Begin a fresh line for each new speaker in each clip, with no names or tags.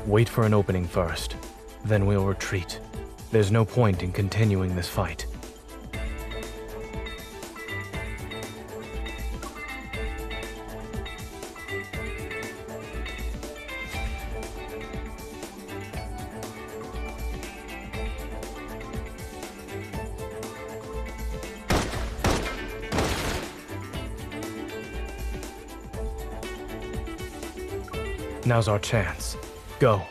Wait for an opening first, then we'll retreat. There's no point in continuing this fight. Now's our chance. Go.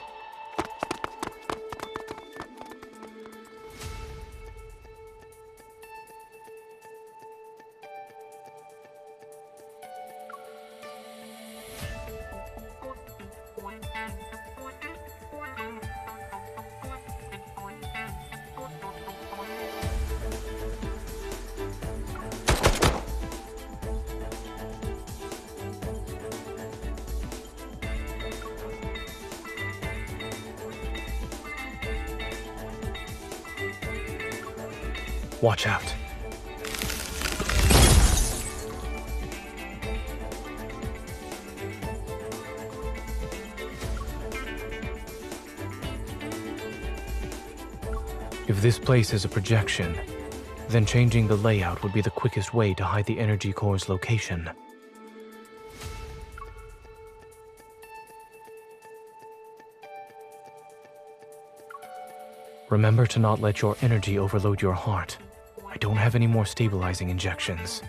Watch out. If this place is a projection, then changing the layout would be the quickest way to hide the energy core's location. Remember to not let your energy overload your heart. I don't have any more stabilizing injections.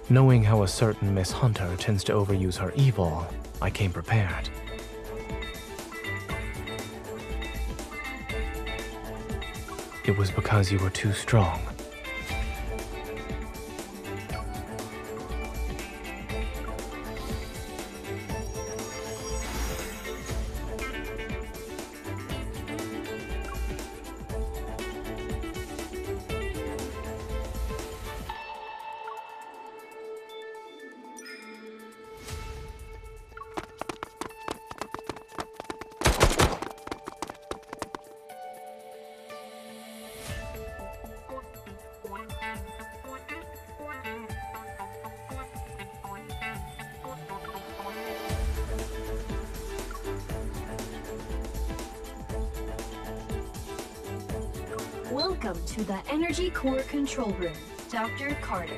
Knowing how a certain Miss Hunter tends to overuse her evil, I came prepared. It was because you were too strong.
Welcome to the Energy Core Control Room, Dr. Carter.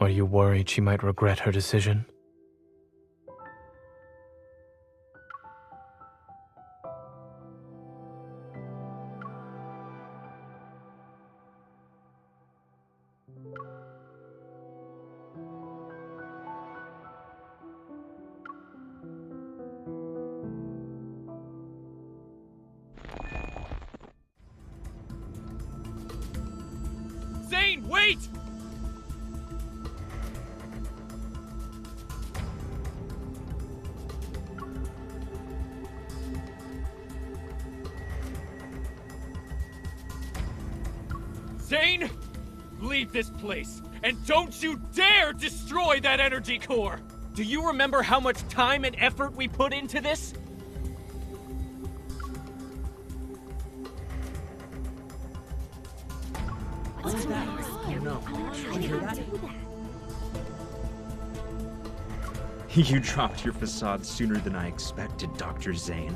Are you worried she might regret her decision?
Zane, wait! Zane, leave this place, and don't you dare destroy that energy core! Do you remember how much time and effort we put into this?
What's that? I don't know. Did you hear that? You dropped your facade sooner than I expected, Dr. Zane.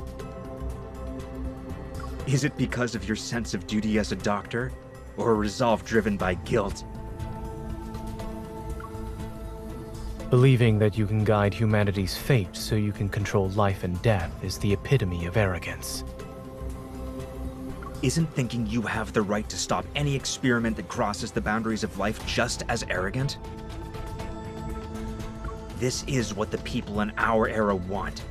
Is it because of your sense of duty as a doctor, or a resolve driven by guilt?
Believing that you can guide humanity's fate so you can control life and death is the epitome of arrogance.
Isn't thinking you have the right to stop any experiment that crosses the boundaries of life just as arrogant? This is what the people in our era want.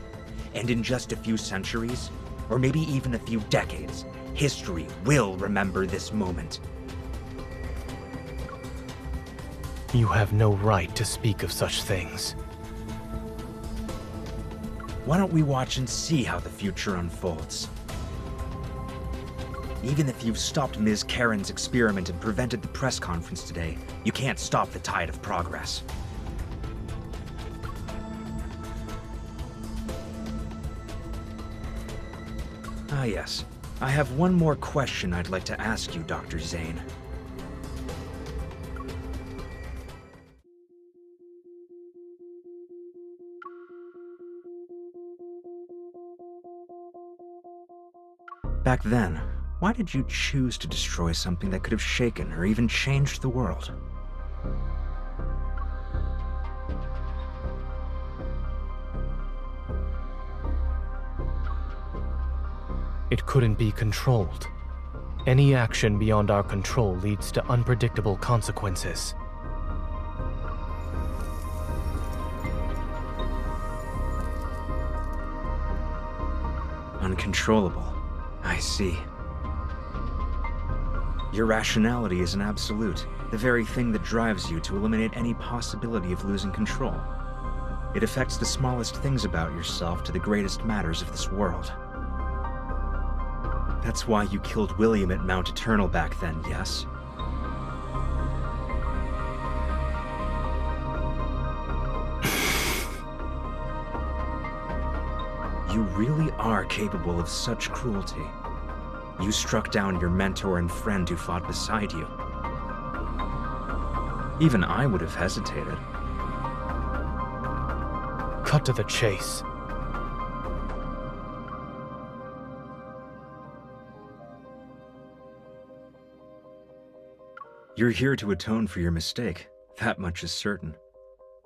And in just a few centuries, or maybe even a few decades, history will remember this moment.
You have no right to speak of such things.
Why don't we watch and see how the future unfolds? Even if you've stopped Ms. Karen's experiment and prevented the press conference today, you can't stop the tide of progress. Ah yes, I have one more question I'd like to ask you, Dr. Zane. Back then, why did you choose to destroy something that could have shaken or even changed the world?
It couldn't be controlled. Any action beyond our control leads to unpredictable consequences.
Uncontrollable. I see. Your rationality is an absolute, the very thing that drives you to eliminate any possibility of losing control. It affects the smallest things about yourself to the greatest matters of this world. That's why you killed William at Mount Eternal back then, yes? You really are capable of such cruelty. You struck down your mentor and friend who fought beside you. Even I would have hesitated.
Cut to the chase.
You're here to atone for your mistake, that much is certain.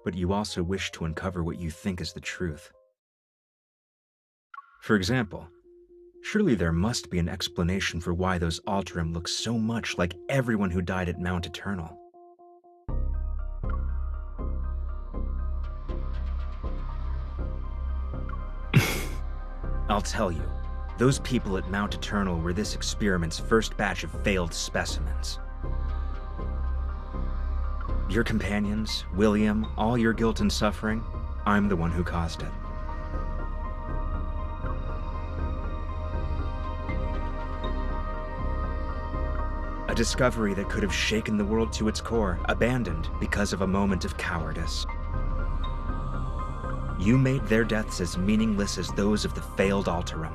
But you also wish to uncover what you think is the truth. For example, surely there must be an explanation for why those Alterum look so much like everyone who died at Mount Eternal. I'll tell you, those people at Mount Eternal were this experiment's first batch of failed specimens. Your companions, William, all your guilt and suffering, I'm the one who caused it. A discovery that could have shaken the world to its core, abandoned because of a moment of cowardice. You made their deaths as meaningless as those of the failed Alterum.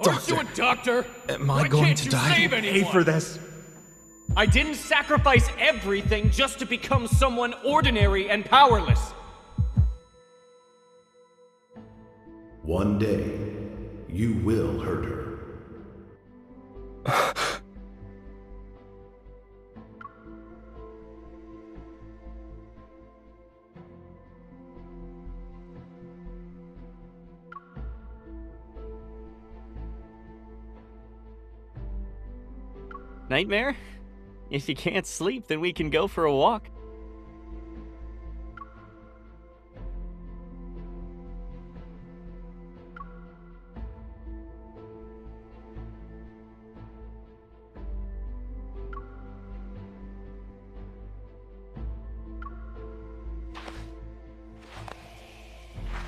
Aren't you a doctor?
Am I
Why
going
can't
to
you
die?
save
Pay
anyone?
for this!
I didn't sacrifice everything just to become someone ordinary and powerless.
One day, you will hurt her.
Nightmare? If you can't sleep, then we can go for a walk.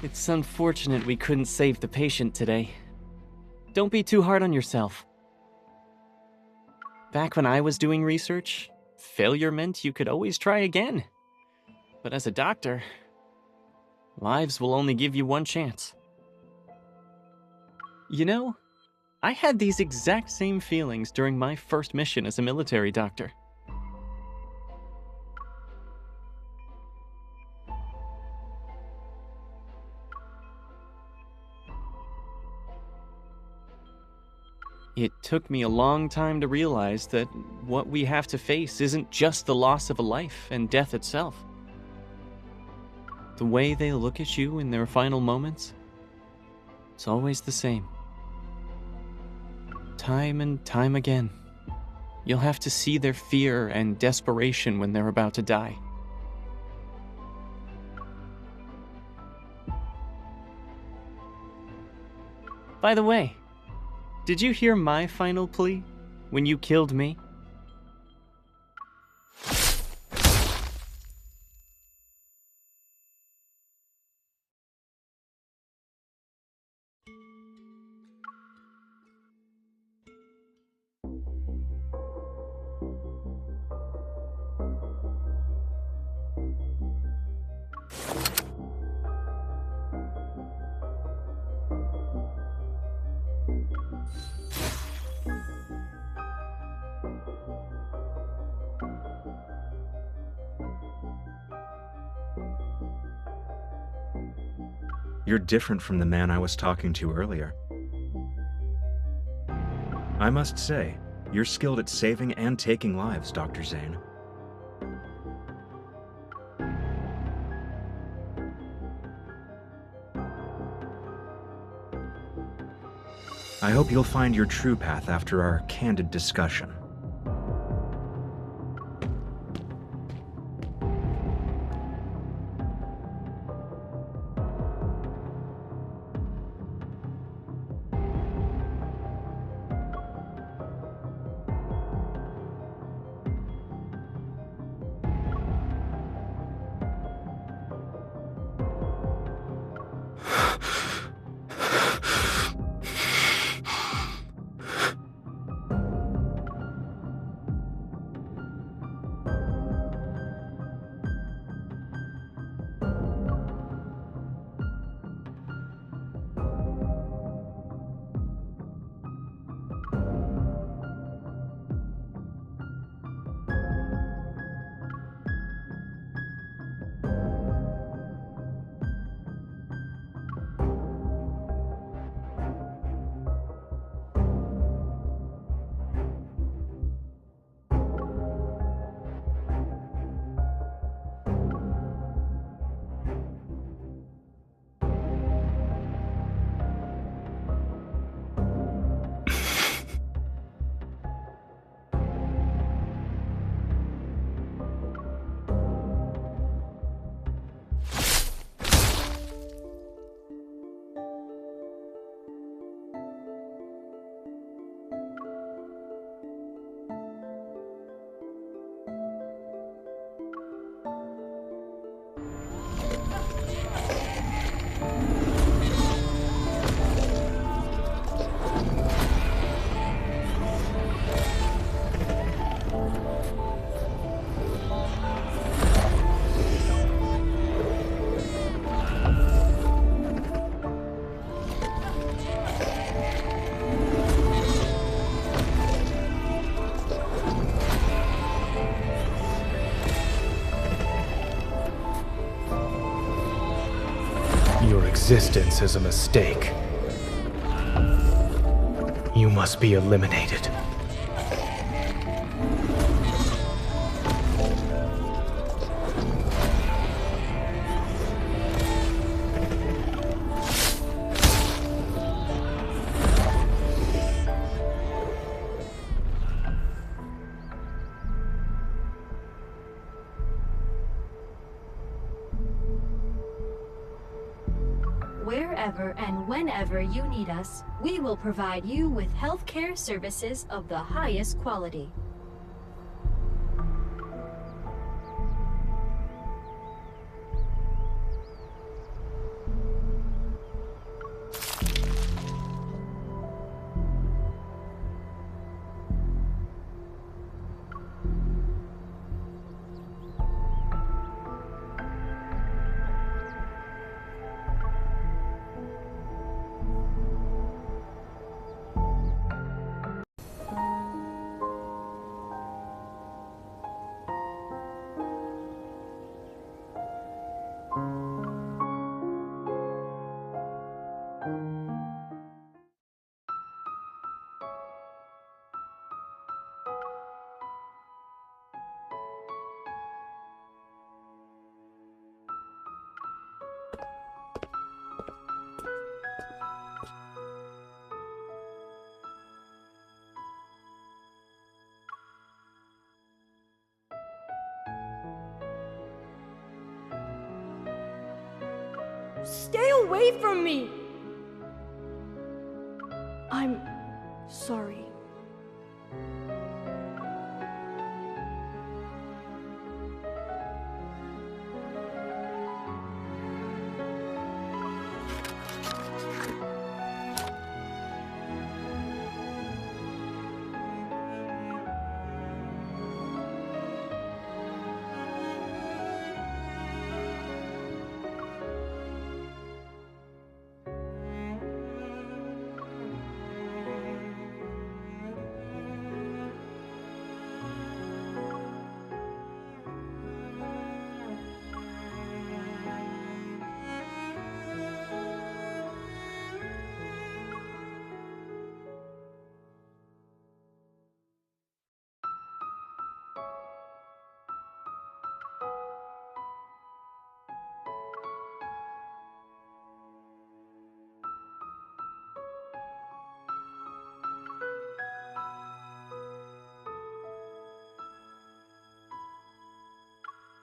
It's unfortunate we couldn't save the patient today. Don't be too hard on yourself. Back when I was doing research, failure meant you could always try again. But as a doctor, lives will only give you one chance. You know, I had these exact same feelings during my first mission as a military doctor. It took me a long time to realize that what we have to face isn't just the loss of a life and death itself. The way they look at you in their final moments, it's always the same. Time and time again, you'll have to see their fear and desperation when they're about to die. By the way, did you hear my final plea when you killed me?
You're different from the man I was talking to earlier. I must say, you're skilled at saving and taking lives, Dr. Zane. I hope you'll find your true path after our candid discussion.
existence is a mistake. You must be eliminated.
Wherever and whenever you need us, we will provide you with healthcare services of the highest quality.
Stay away from me! I'm sorry.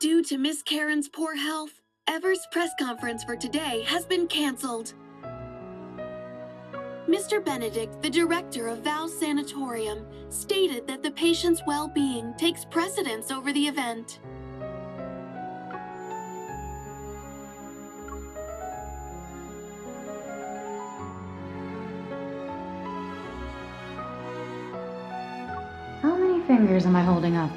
Due to Miss Karen's poor health, Ever's press conference for today has been cancelled. Mr. Benedict, the director of Val's Sanatorium, stated that the patient's well-being takes precedence over the event.
How many fingers am I holding up?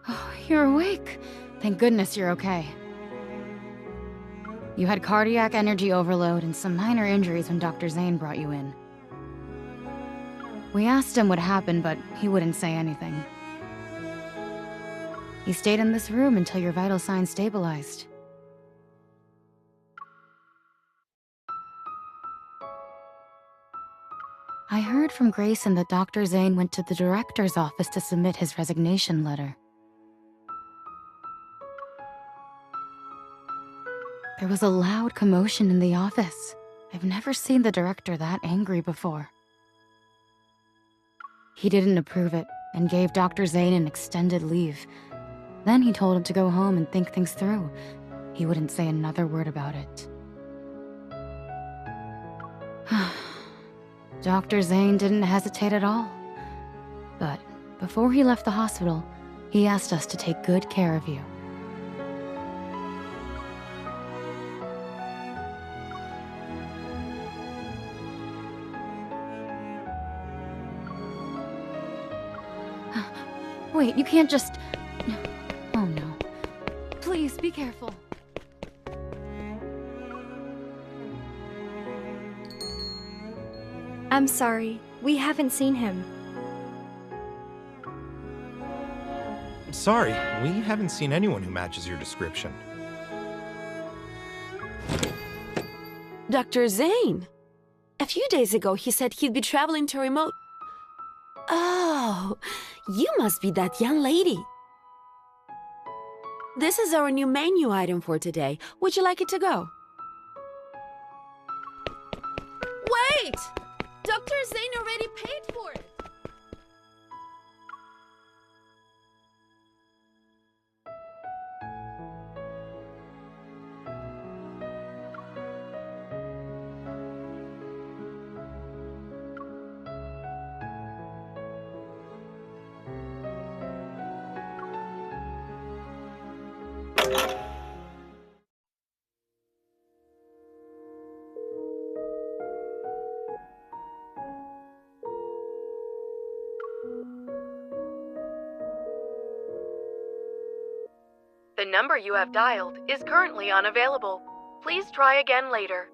Oh, you're awake. Thank goodness you're okay. You had cardiac energy overload and some minor injuries when Dr. Zane brought you in. We asked him what happened, but he wouldn't say anything. He stayed in this room until your vital signs stabilized. I heard from Grayson that Dr. Zane went to the director's office to submit his resignation letter. There was a loud commotion in the office. I've never seen the director that angry before. He didn't approve it and gave Dr. Zane an extended leave. Then he told him to go home and think things through. He wouldn't say another word about it. Dr. Zane didn't hesitate at all. But before he left the hospital, he asked us to take good care of you. Wait, you can't just... Oh no. Please, be careful.
I'm sorry. We haven't seen him.
Sorry, we haven't seen anyone who matches your description.
Dr. Zane! A few days ago, he said he'd be traveling to remote... Oh, you must be that young lady. This is our new menu item for today. Would you like it to go? Wait! Dr. Zane already paid for it!
The number you have dialed is currently unavailable. Please try again later.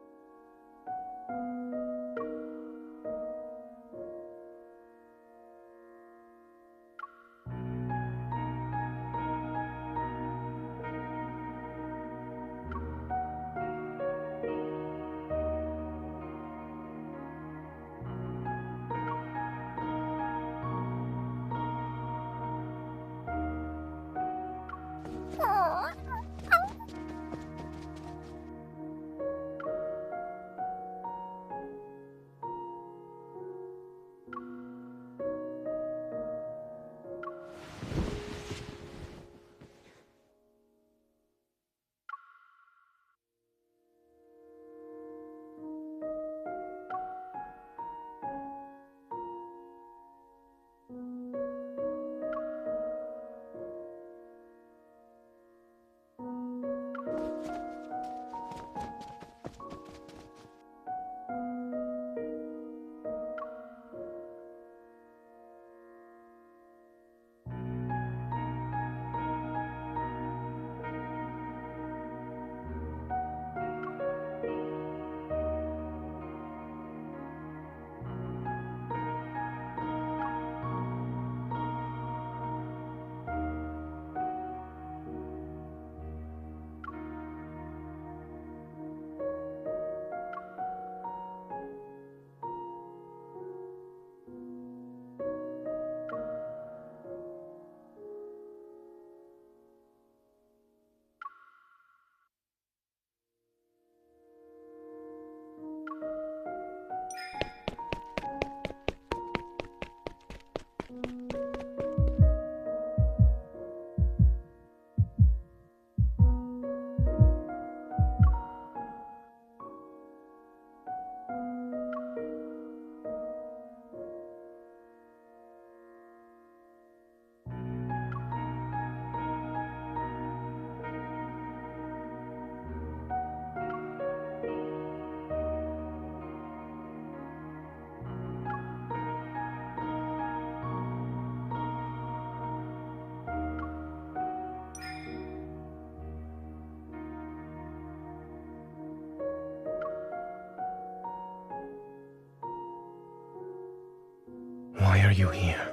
Why are you here?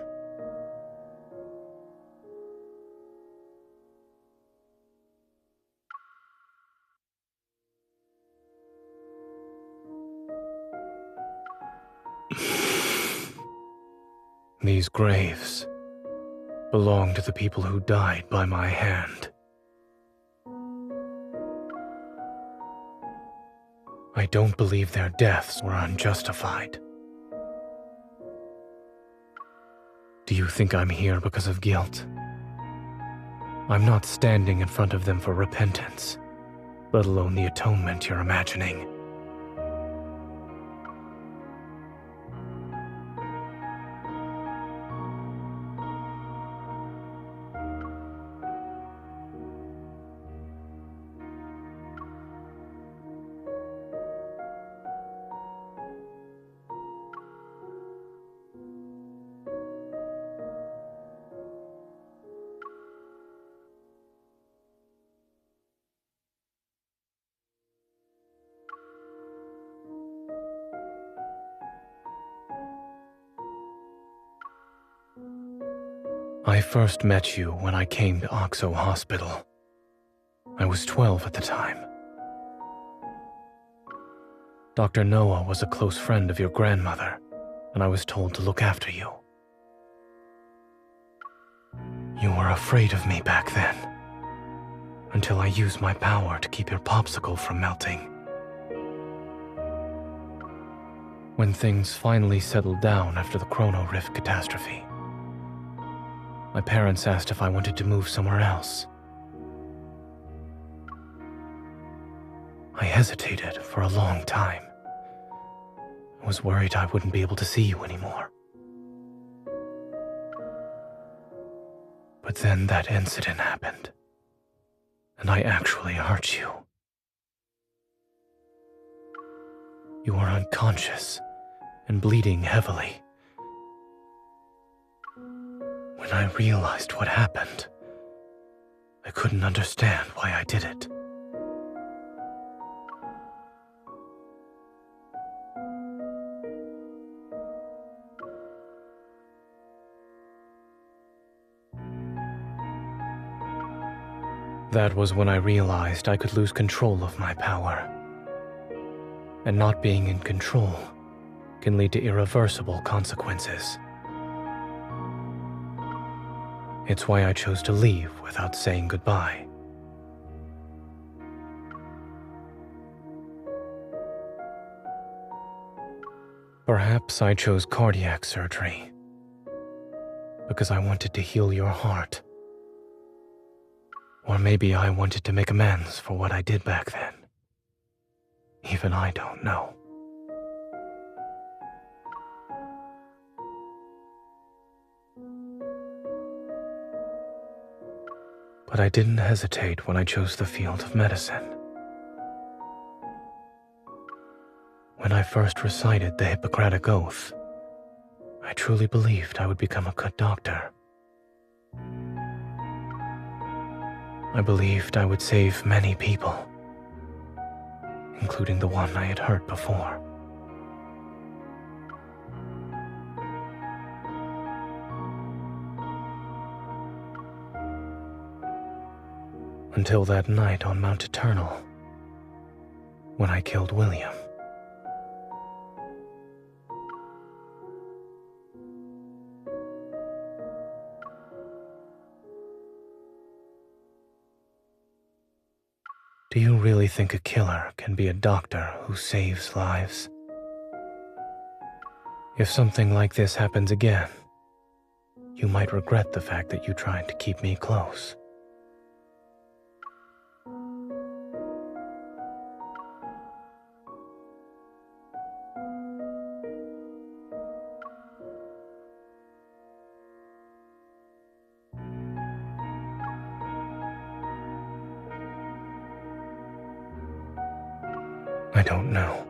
These graves belong to the people who died by my hand. I don't believe their deaths were unjustified. Do you think I'm here because of guilt? I'm not standing in front of them for repentance, let alone the atonement you're imagining. I first met you when I came to Oxo Hospital. I was 12 at the time. Dr. Noah was a close friend of your grandmother, and I was told to look after you. You were afraid of me back then, until I used my power to keep your popsicle from melting. When things finally settled down after the Chrono Rift catastrophe, my parents asked if I wanted to move somewhere else. I hesitated for a long time. I was worried I wouldn't be able to see you anymore. But then that incident happened, and I actually hurt you. You were unconscious and bleeding heavily. When I realized what happened, I couldn't understand why I did it. That was when I realized I could lose control of my power. And not being in control can lead to irreversible consequences. It's why I chose to leave without saying goodbye. Perhaps I chose cardiac surgery because I wanted to heal your heart. Or maybe I wanted to make amends for what I did back then. Even I don't know. But I didn't hesitate when I chose the field of medicine. When I first recited the Hippocratic Oath, I truly believed I would become a good doctor. I believed I would save many people, including the one I had hurt before. Until that night on Mount Eternal, when I killed William. Do you really think a killer can be a doctor who saves lives? If something like this happens again, you might regret the fact that you tried to keep me close. I don't know.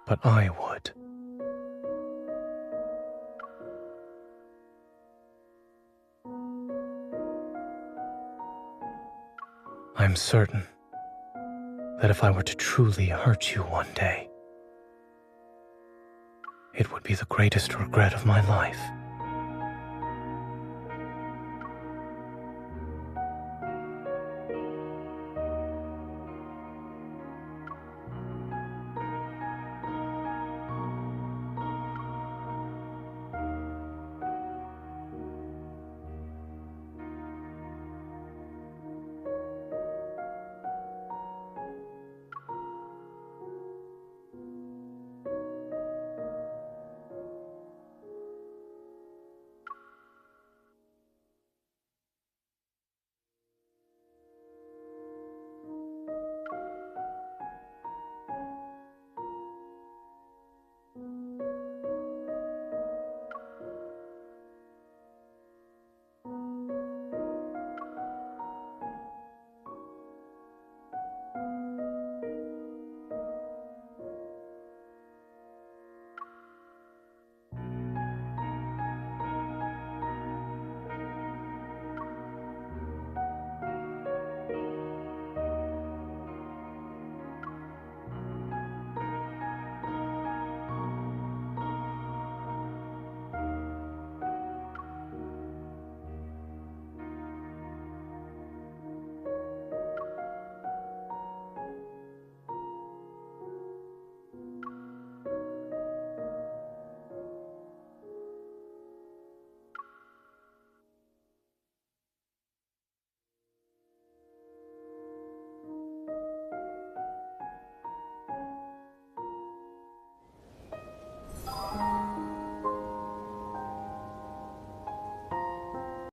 But I would. I'm certain that if I were to truly hurt you one day, it would be the greatest regret of my life.